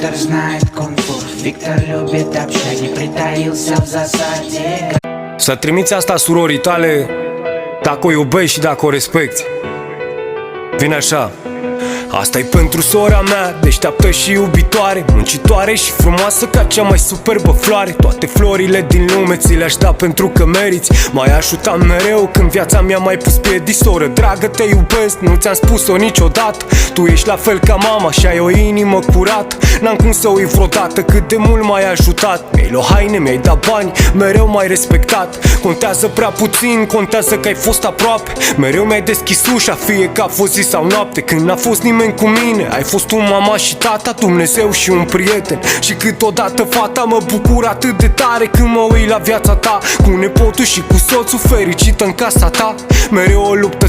Виктор знает кунг-фу, Виктор любит общаги, притаился в засаде. Să trimiți asta surorii tale, dacă o iubești și dacă o respecti. Vine așa. Asta-i pentru sora mea, deșteaptă și iubitoare, muncitoare și frumoasă ca cea mai superbă floare. Toate florile din lume ți le-aș da pentru că meriți. M-ai ajutat mereu când viața mi-a mai pus piedi. Soră dragă, te iubesc, nu ți-am spus-o niciodată. Tu ești la fel ca mama și ai o inimă curată. N-am cum să uit vreodată cât de mult m-ai ajutat. Mi-ai luat haine, mi-ai dat bani, mereu m-ai respectat. Contează prea puțin, contează că ai fost aproape. Mereu mi-ai deschis ușa, fie că a fost zi sau noapte. Când n-a fost nimeni cu mine, ai fost un mama și tata, Dumnezeu și un prieten. Și câteodată fata mă bucur atât de tare când mă uit la viața ta, cu nepotul și cu soțul fericit în casa ta. Mereu o luptă